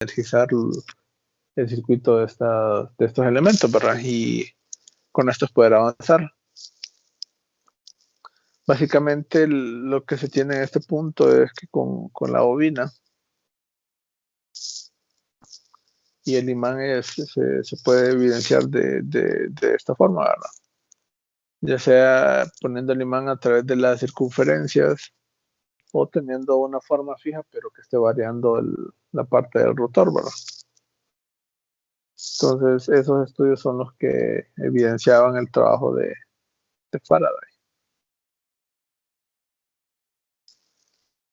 energizar el circuito de estos elementos, ¿verdad? Y con esto poder avanzar. Básicamente lo que se tiene en este punto es que con la bobina y el imán se puede evidenciar de esta forma, ¿verdad? Ya sea poniendo el imán a través de las circunferencias o teniendo una forma fija, pero que esté variando la parte del rotor, ¿verdad? Entonces, esos estudios son los que evidenciaban el trabajo de Faraday.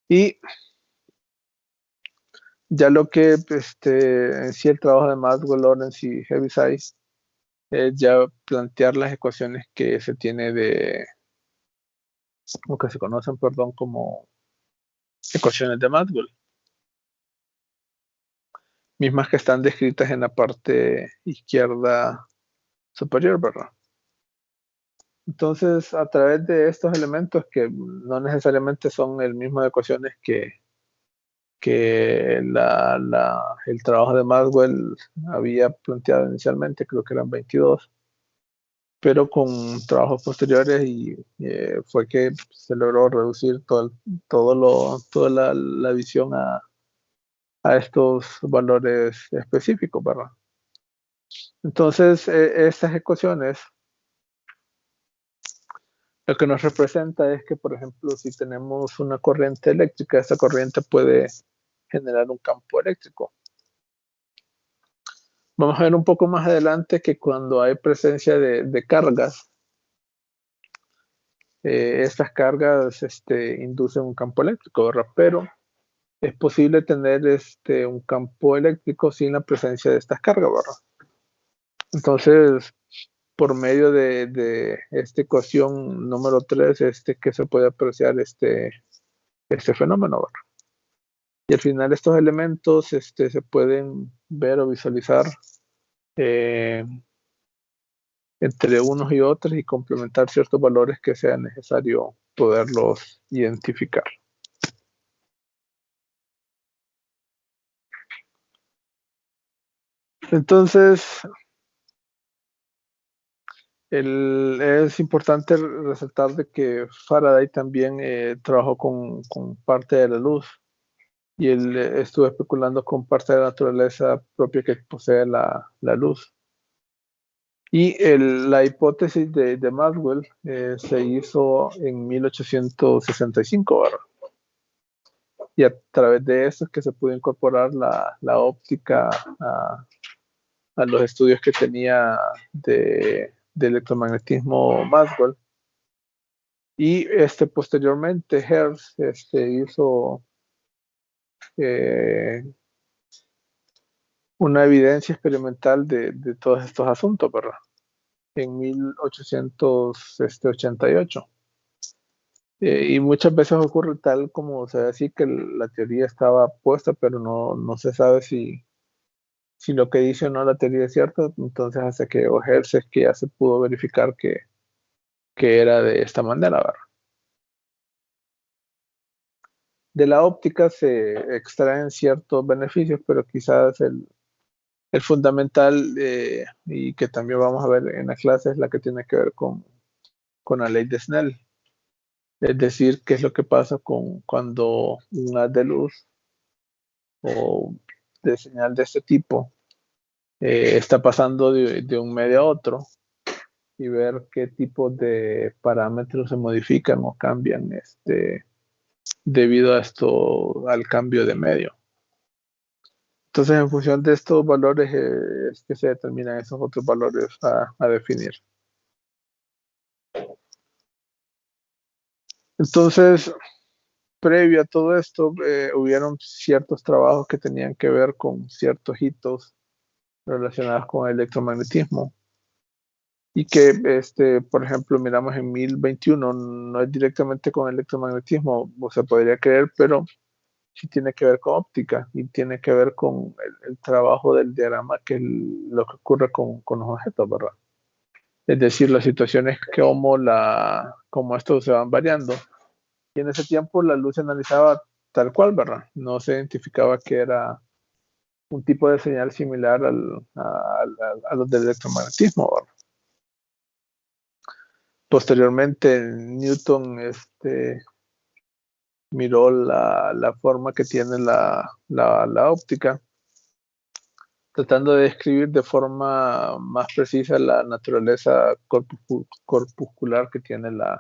Y ya lo que en sí el trabajo de Maxwell, Lorentz y Heaviside es ya plantear las ecuaciones que se tiene o que se conocen, perdón, como ecuaciones de Maxwell, mismas que están descritas en la parte izquierda superior, ¿verdad? Entonces, a través de estos elementos que no necesariamente son el mismo de ecuaciones que el trabajo de Maxwell había planteado inicialmente, creo que eran 22, pero con trabajos posteriores y fue que se logró reducir toda la visión a estos valores específicos, ¿verdad? Entonces, estas ecuaciones lo que nos representa es que, por ejemplo, si tenemos una corriente eléctrica, esta corriente puede generar un campo eléctrico. Vamos a ver un poco más adelante que cuando hay presencia de cargas, estas cargas inducen un campo eléctrico, ¿verdad? Pero es posible tener un campo eléctrico sin la presencia de estas cargas, ¿verdad? Entonces, por medio de esta ecuación número 3, que se puede apreciar este fenómeno, ¿verdad? Y al final estos elementos se pueden ver o visualizar entre unos y otros y complementar ciertos valores que sea necesario poderlos identificar. Entonces, es importante resaltar de que Faraday también trabajó con parte de la luz y él estuvo especulando con parte de la naturaleza propia que posee la luz. Y la hipótesis de Maxwell se hizo en 1865, ¿verdad? Y a través de eso es que se pudo incorporar la óptica a los estudios que tenía de electromagnetismo Maxwell. Y posteriormente Hertz hizo eh, una evidencia experimental de todos estos asuntos, ¿verdad? En 1888. Y muchas veces ocurre tal como se ve así que la teoría estaba puesta, pero no se sabe si lo que dice o no la teoría es cierta, entonces hace que Hertz es que ya se pudo verificar que era de esta manera, ¿verdad? De la óptica se extraen ciertos beneficios, pero quizás el fundamental y que también vamos a ver en la clase es la que tiene que ver con la ley de Snell. Es decir, qué es lo que pasa cuando un haz de luz o de señal de este tipo está pasando de un medio a otro y ver qué tipo de parámetros se modifican o cambian debido a al cambio de medio. Entonces, en función de estos valores es que se determinan esos otros valores a definir. Entonces, previo a todo esto, hubieron ciertos trabajos que tenían que ver con ciertos hitos relacionados con el electromagnetismo y que, por ejemplo, miramos en 1021, no es directamente con electromagnetismo, o se podría creer, pero sí tiene que ver con óptica y tiene que ver con el trabajo del diagrama, que es lo que ocurre con los objetos, ¿verdad? Es decir, las situaciones como estos se van variando. Y en ese tiempo la luz se analizaba tal cual, ¿verdad? No se identificaba que era un tipo de señal similar a los del electromagnetismo, ¿verdad? Posteriormente, Newton miró la forma que tiene la óptica, tratando de describir de forma más precisa la naturaleza corpuscular que tiene la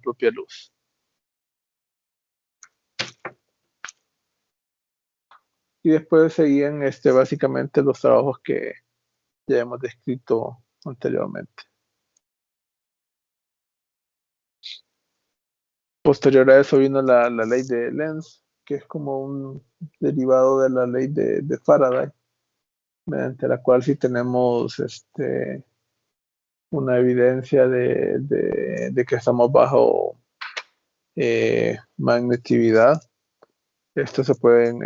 propia luz. Y después seguían básicamente los trabajos que ya hemos descrito anteriormente. Posterior a eso vino la ley de Lenz, que es como un derivado de la ley de Faraday, mediante la cual si tenemos una evidencia de que estamos bajo magnetividad, esto se pueden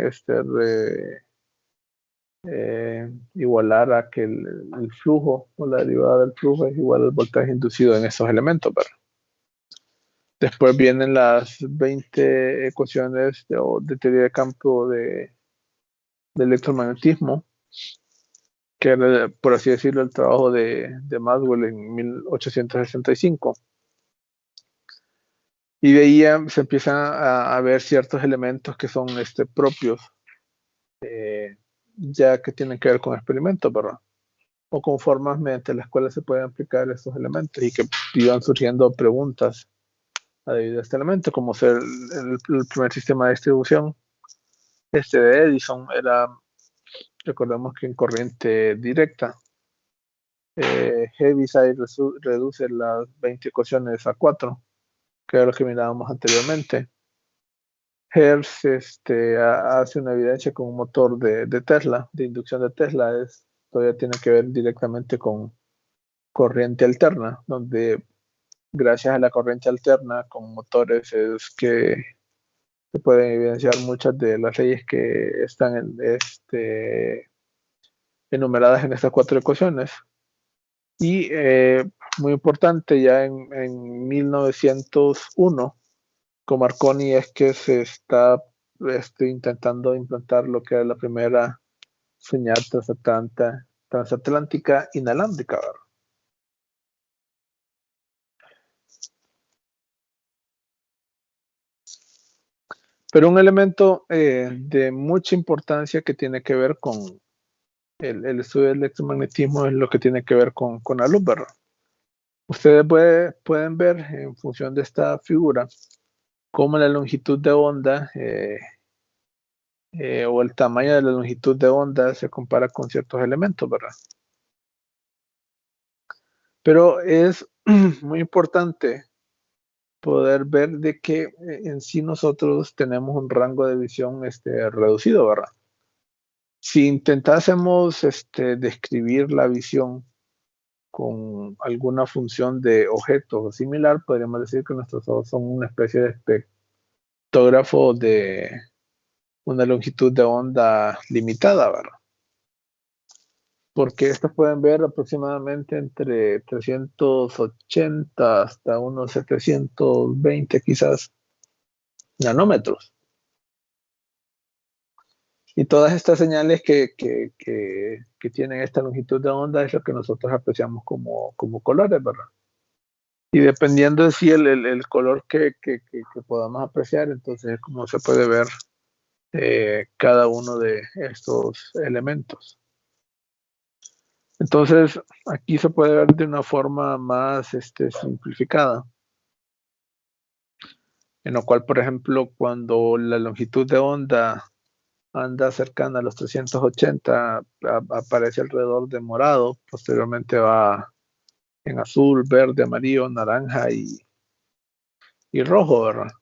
igualar a que el flujo o la derivada del flujo es igual al voltaje inducido en esos elementos, ¿verdad? Después vienen las 20 ecuaciones de teoría de campo de electromagnetismo, que era, por así decirlo, el trabajo de Maxwell en 1865. Y de ahí se empiezan a ver ciertos elementos que son propios, ya que tienen que ver con experimentos, ¿verdad? O con formas mediante las cuales se pueden aplicar estos elementos y que iban surgiendo preguntas debido a este elemento, como ser el primer sistema de distribución de Edison era, recordemos que en corriente directa. Heaviside reduce las 20 ecuaciones a 4, que era lo que mirábamos anteriormente. Hertz hace una evidencia con un motor de Tesla, de inducción de Tesla, todavía tiene que ver directamente con corriente alterna, donde gracias a la corriente alterna con motores es que se pueden evidenciar muchas de las leyes que están enumeradas en estas 4 ecuaciones. Y muy importante, ya en 1901, con Marconi es que se está intentando implantar lo que era la primera señal transatlántica inalámbrica, ¿verdad? Pero un elemento de mucha importancia que tiene que ver con el estudio del electromagnetismo es lo que tiene que ver con la luz, ¿verdad? Ustedes pueden ver en función de esta figura cómo la longitud de onda o el tamaño de la longitud de onda se compara con ciertos elementos, ¿verdad? Pero es muy importante poder ver de que en sí nosotros tenemos un rango de visión reducido, ¿verdad? Si intentásemos describir la visión con alguna función de objetos o similar, podríamos decir que nuestros ojos son una especie de espectrógrafo de una longitud de onda limitada, ¿verdad? Porque estos pueden ver aproximadamente entre 380 hasta unos 720 quizás nanómetros. Y todas estas señales que tienen esta longitud de onda es lo que nosotros apreciamos como colores, ¿verdad? Y dependiendo de si el color que podamos apreciar, entonces es como se puede ver cada uno de estos elementos. Entonces, aquí se puede ver de una forma más simplificada, en lo cual, por ejemplo, cuando la longitud de onda anda cercana a los 380, aparece alrededor de morado, posteriormente va en azul, verde, amarillo, naranja y rojo, ¿verdad?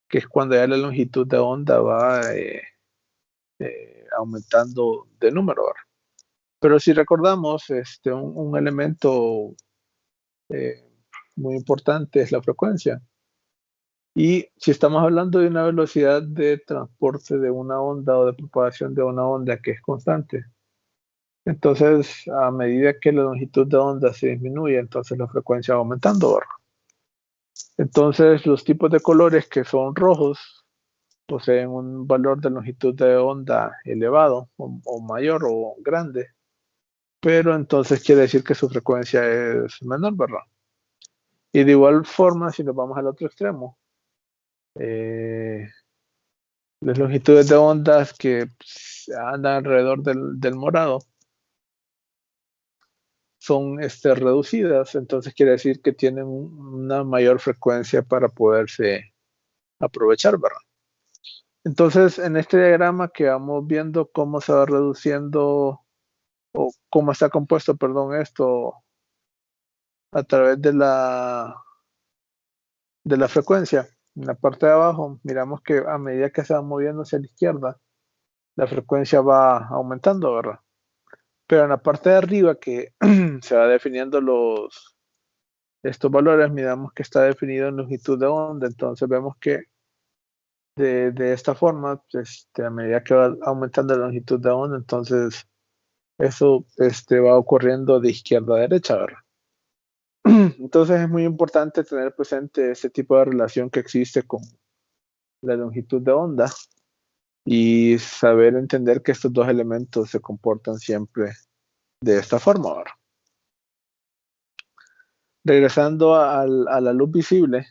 Que es cuando ya la longitud de onda va aumentando de número, ¿verdad? Pero si recordamos, un elemento eh, muy importante es la frecuencia. Y si estamos hablando de una velocidad de transporte de una onda o de propagación de una onda que es constante, entonces a medida que la longitud de onda se disminuye, entonces la frecuencia va aumentando, ¿verdad? Entonces los tipos de colores que son rojos poseen un valor de longitud de onda elevado o mayor o grande, pero entonces quiere decir que su frecuencia es menor, ¿verdad? Y de igual forma, si nos vamos al otro extremo, eh, las longitudes de ondas que andan alrededor del morado son reducidas, entonces quiere decir que tienen una mayor frecuencia para poderse aprovechar, ¿verdad? Entonces, en este diagrama que vamos viendo cómo se va reduciendo o cómo está compuesto, perdón, esto a través de la frecuencia. En la parte de abajo miramos que a medida que se va moviendo hacia la izquierda, la frecuencia va aumentando, ¿verdad? Pero en la parte de arriba que se va definiendo estos valores, miramos que está definido en longitud de onda, entonces vemos que de esta forma, a medida que va aumentando la longitud de onda, entonces eso va ocurriendo de izquierda a derecha, ¿verdad? Entonces es muy importante tener presente este tipo de relación que existe con la longitud de onda y saber entender que estos dos elementos se comportan siempre de esta forma, ¿verdad? Regresando a la luz visible,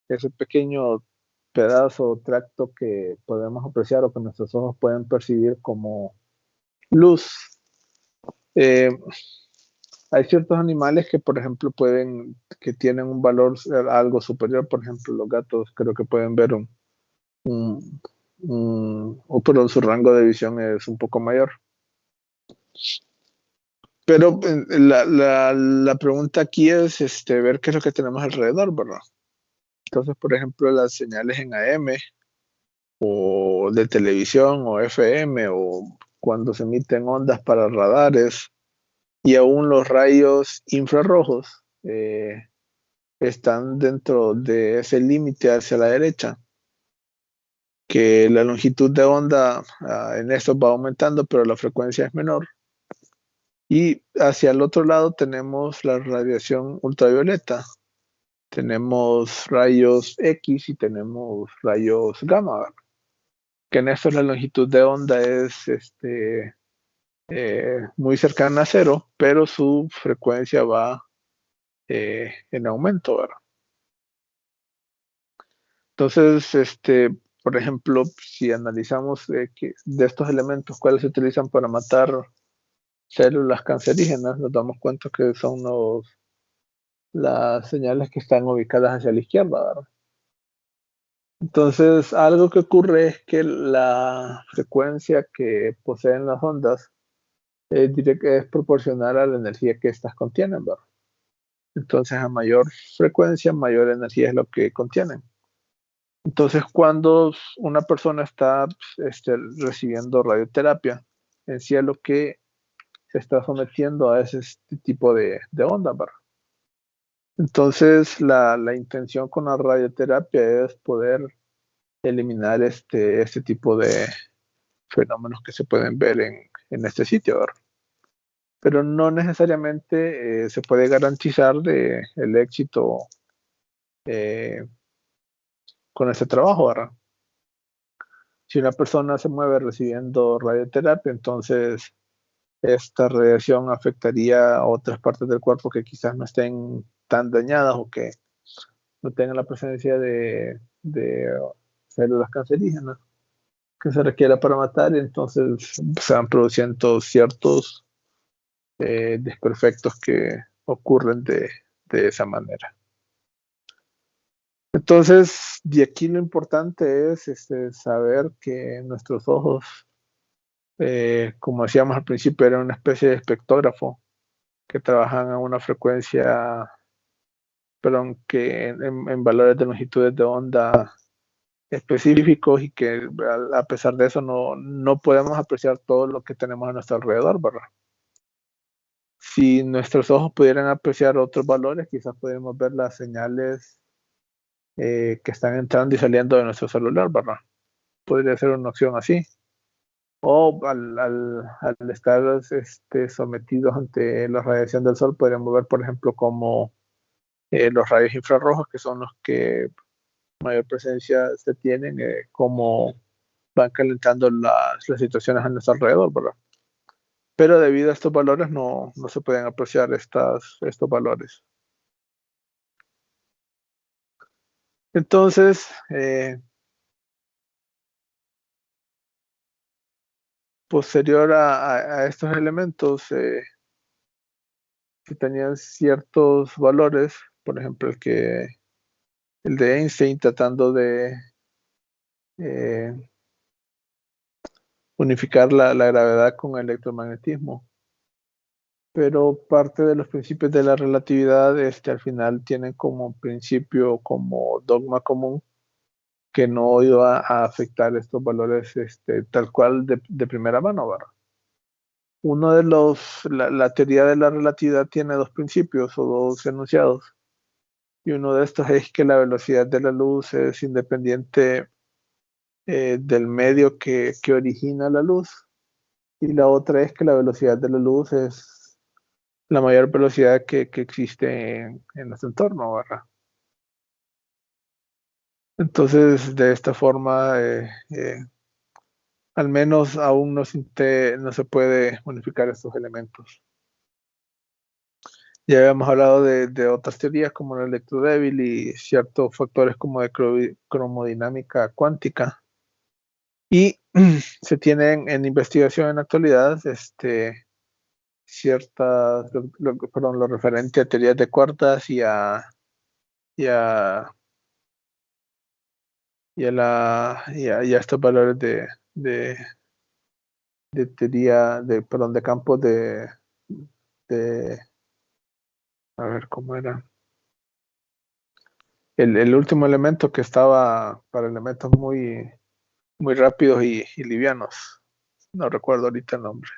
ese pequeño pedazo o tracto que podemos apreciar o que nuestros ojos pueden percibir como luz. Eh, Hay ciertos animales que, por ejemplo, que tienen un valor algo superior. Por ejemplo, los gatos creo que pueden ver pero su rango de visión es un poco mayor. Pero la pregunta aquí es ver qué es lo que tenemos alrededor, ¿verdad? Entonces, por ejemplo, las señales en AM o de televisión o FM o cuando se emiten ondas para radares y aún los rayos infrarrojos están dentro de ese límite hacia la derecha, que la longitud de onda en esto va aumentando, pero la frecuencia es menor. Y hacia el otro lado tenemos la radiación ultravioleta. Tenemos rayos X y tenemos rayos gamma, ¿verdad? Que en esto la longitud de onda es muy cercana a cero, pero su frecuencia va en aumento, ¿verdad? Entonces, por ejemplo, si analizamos de estos elementos cuáles se utilizan para matar células cancerígenas, nos damos cuenta que son las señales que están ubicadas hacia la izquierda, ¿verdad? Entonces, algo que ocurre es que la frecuencia que poseen las ondas es proporcional a la energía que éstas contienen, ¿verdad? Entonces, a mayor frecuencia, mayor energía es lo que contienen. Entonces, cuando una persona está recibiendo radioterapia, en sí es lo que se está sometiendo a ese tipo de onda, ¿verdad? Entonces, la intención con la radioterapia es poder eliminar este tipo de fenómenos que se pueden ver en este sitio, ¿verdad? Pero no necesariamente se puede garantizar el éxito eh, con ese trabajo, ¿verdad? Si una persona se mueve recibiendo radioterapia, entonces esta radiación afectaría a otras partes del cuerpo que quizás no estén tan dañadas o que no tengan la presencia de células cancerígenas que se requiera para matar, y entonces se van produciendo ciertos desperfectos que ocurren de esa manera. Entonces, de aquí lo importante es saber que nuestros ojos, como decíamos al principio, eran una especie de espectógrafo que trabajan a una frecuencia, perdón, que en valores de longitudes de onda específicos y que a pesar de eso no podemos apreciar todo lo que tenemos a nuestro alrededor, ¿verdad? Si nuestros ojos pudieran apreciar otros valores, quizás podríamos ver las señales que están entrando y saliendo de nuestro celular, ¿verdad? Podría ser una opción así. O al estar sometidos ante la radiación del sol, podríamos ver, por ejemplo, como los rayos infrarrojos, que son los que mayor presencia se tienen, cómo van calentando las situaciones a nuestro alrededor, ¿verdad? Pero debido a estos valores no se pueden apreciar estos valores. Entonces, posterior a estos elementos, que tenían ciertos valores, por ejemplo, el de Einstein tratando de eh, unificar la gravedad con el electromagnetismo. Pero parte de los principios de la relatividad, al final tienen como principio, como dogma común, que no iba a afectar estos valores tal cual de primera mano, ¿verdad? La teoría de la relatividad tiene dos principios o dos enunciados, y uno de estos es que la velocidad de la luz es independiente del medio que origina la luz, y la otra es que la velocidad de la luz es la mayor velocidad que existe en nuestro entorno, ¿verdad? Entonces, de esta forma, al menos aún no se puede unificar estos elementos. Ya habíamos hablado de otras teorías como la electrodébil y ciertos factores como de cromodinámica cuántica. Y se tienen en investigación en la actualidad perdón, lo referente a teorías de cuerdas y a, y a estos valores de, de teoría, perdón, de campos de, a ver cómo era. El último elemento que estaba para elementos muy rápidos y livianos. No recuerdo ahorita el nombre.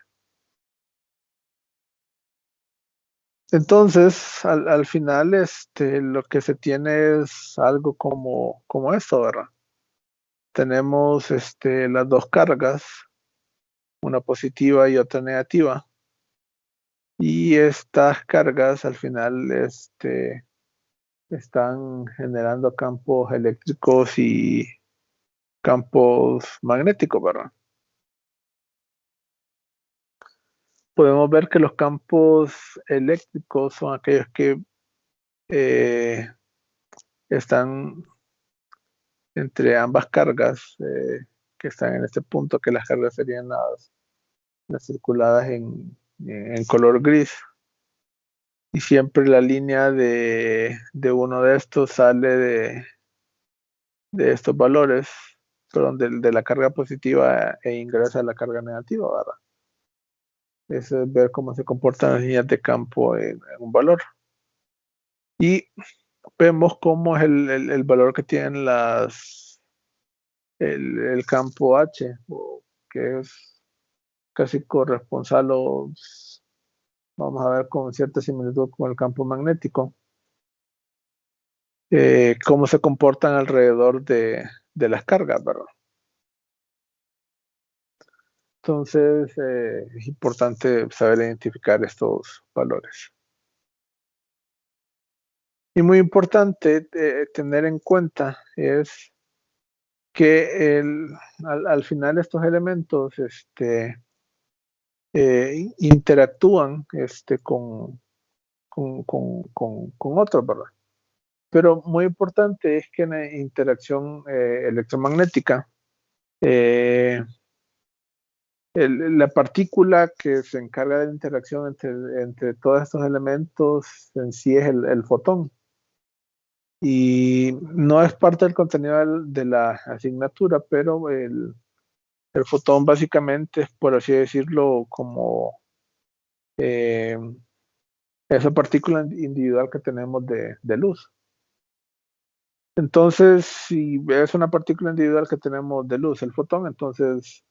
Entonces, al final, lo que se tiene es algo como esto, ¿verdad? Tenemos las dos cargas, una positiva y otra negativa. Y estas cargas al final están generando campos eléctricos y campos magnéticos, ¿verdad? Podemos ver que los campos eléctricos son aquellos que eh, están entre ambas cargas, que están en este punto, que las cargas serían las circuladas en color gris. Y siempre la línea de uno de estos sale de estos valores, perdón, de la carga positiva e ingresa a la carga negativa, ¿verdad? Eso es ver cómo se comportan las líneas de campo en un valor. Y vemos cómo es el valor que tienen el campo H, que es casi corresponsal o vamos a ver con cierta similitud con el campo magnético, cómo se comportan alrededor de las cargas, ¿verdad? Entonces, es importante saber identificar estos valores. Y muy importante tener en cuenta es que al final estos elementos interactúan con otros, ¿verdad? Pero muy importante es que en la interacción electromagnética, eh, la partícula que se encarga de la interacción entre todos estos elementos en sí es el fotón. Y no es parte del contenido de la asignatura, pero el fotón básicamente es, por así decirlo, como eh, esa partícula individual que tenemos de luz. Entonces, si es una partícula individual que tenemos de luz, el fotón, entonces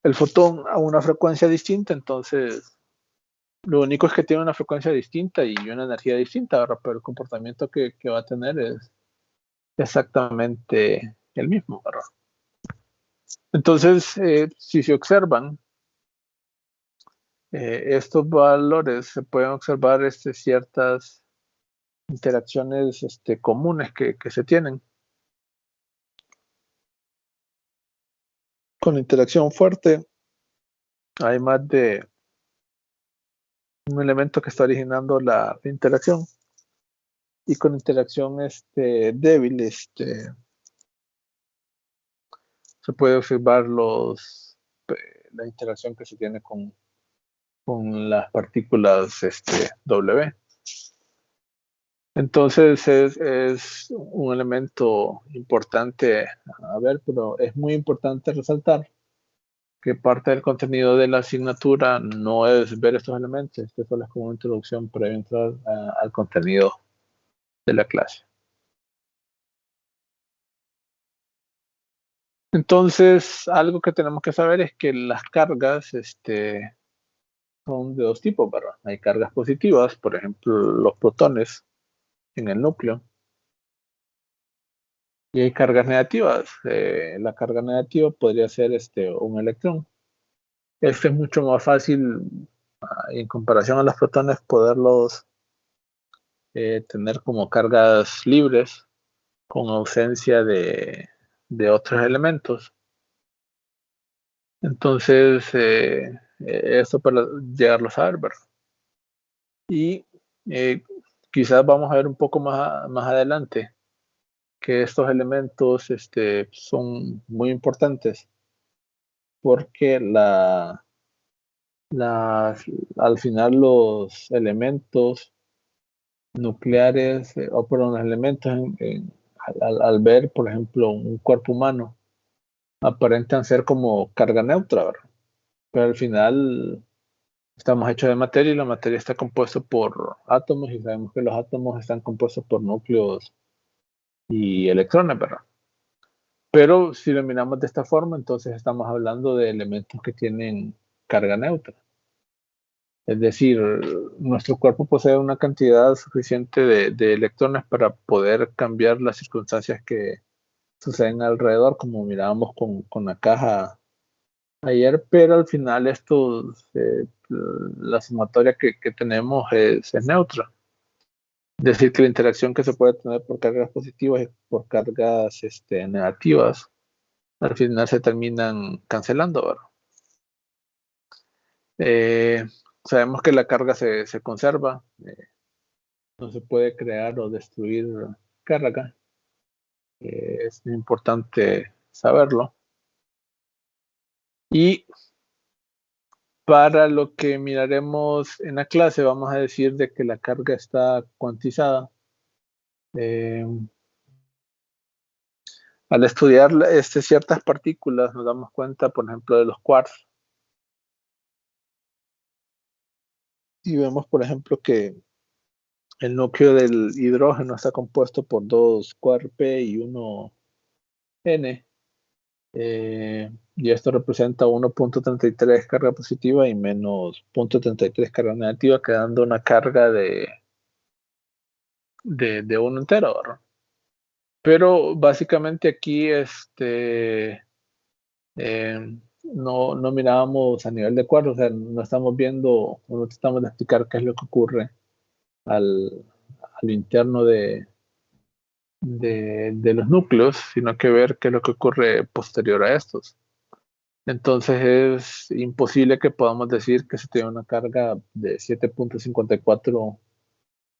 el fotón a una frecuencia distinta, entonces lo único es que tiene una frecuencia distinta y una energía distinta, ¿verdad? Pero el comportamiento que va a tener es exactamente el mismo, ¿verdad? Entonces, si se observan estos valores, se pueden observar ciertas interacciones comunes que se tienen. con interacción fuerte hay más de un elemento que está originando la interacción. Y con interacción débil se puede observar la interacción que se tiene con las partículas W. Entonces es un elemento importante a ver, pero es muy importante resaltar que parte del contenido de la asignatura no es ver estos elementos, que solo es como una introducción para entrar al contenido de la clase. Entonces, algo que tenemos que saber es que las cargas son de dos tipos, ¿verdad? Hay cargas positivas, por ejemplo, los protones en el núcleo, y hay cargas negativas. La carga negativa podría ser un electrón. Este es mucho más fácil, en comparación a los protones, poderlos tener como cargas libres con ausencia de otros elementos. Entonces, eso para llegarlo a saber, ¿verdad? Y quizás vamos a ver un poco más adelante que estos elementos son muy importantes porque al final los elementos nucleares, o perdón, los elementos al ver, por ejemplo, un cuerpo humano, aparentan ser como carga neutra, ¿verdad? Pero al final estamos hechos de materia y la materia está compuesta por átomos y sabemos que los átomos están compuestos por núcleos y electrones, ¿verdad? Pero si lo miramos de esta forma, entonces estamos hablando de elementos que tienen carga neutra. Es decir, nuestro cuerpo posee una cantidad suficiente de electrones para poder cambiar las circunstancias que suceden alrededor, como mirábamos con la caja ayer, pero al final la sumatoria que tenemos es neutra. Es decir, que la interacción que se puede tener por cargas positivas y por cargas negativas, al final se terminan cancelando, ¿verdad? Sabemos que la carga se conserva, no se puede crear o destruir carga, es importante saberlo. Y para lo que miraremos en la clase, vamos a decir de que la carga está cuantizada. Al estudiar ciertas partículas nos damos cuenta, por ejemplo, de los quarks. Y vemos, por ejemplo, que el núcleo del hidrógeno está compuesto por dos quark P y uno N. Y esto representa 1.33 carga positiva y menos 0.33 carga negativa, quedando una carga de 1 entero, ¿verdad? Pero básicamente aquí no mirábamos a nivel de cuadro, o sea, no estamos viendo o no tratamos de explicar qué es lo que ocurre al interno de los núcleos, sino que ver qué es lo que ocurre posterior a estos. Entonces es imposible que podamos decir que se tiene una carga de 7.54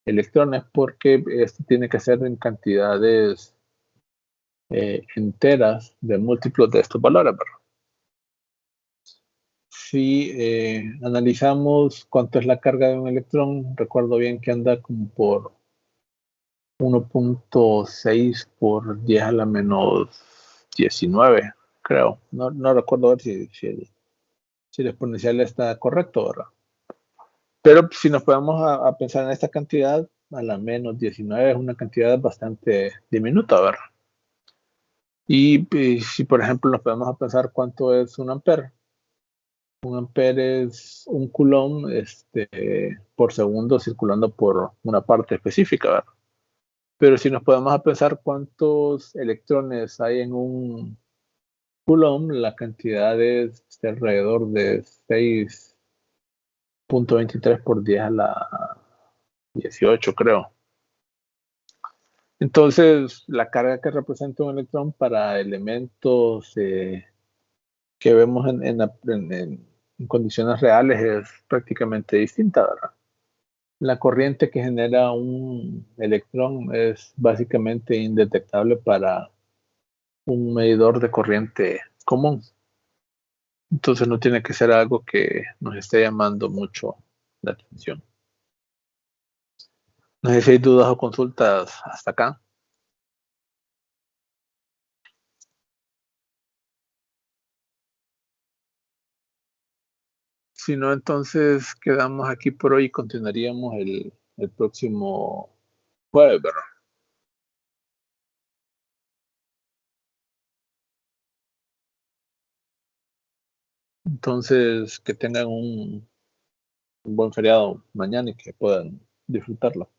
electrones porque esto tiene que ser en cantidades enteras de múltiplos de estos valores, ¿verdad? Si analizamos cuánto es la carga de un electrón, recuerdo bien que anda como por 1.6 por 10 a la menos 19, creo. No recuerdo ver si el exponencial está correcto, ¿verdad? Pero si nos podemos a pensar en esta cantidad, a la menos 19 es una cantidad bastante diminuta, ¿verdad? Y si por ejemplo nos podemos a pensar cuánto es un ampere. Un ampere es un coulomb por segundo circulando por una parte específica, ¿verdad? Pero si nos podemos a pensar cuántos electrones hay en un coulomb, la cantidad es alrededor de 6.23 por 10 a la 18, creo. Entonces, la carga que representa un electrón para elementos que vemos en condiciones reales es prácticamente distinta, ¿verdad? La corriente que genera un electrón es básicamente indetectable para un medidor de corriente común. Entonces no tiene que ser algo que nos esté llamando mucho la atención. No sé si hay dudas o consultas hasta acá. Si no, entonces quedamos aquí por hoy y continuaríamos el próximo jueves, ¿verdad? Entonces, que tengan un buen feriado mañana y que puedan disfrutarlo.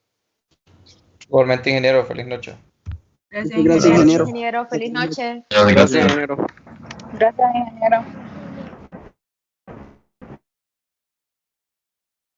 Igualmente, ingeniero, feliz noche. Gracias, Gracias, ingeniero. ingeniero. Ingeniero, feliz noche. Gracias, ingeniero. Gracias, ingeniero.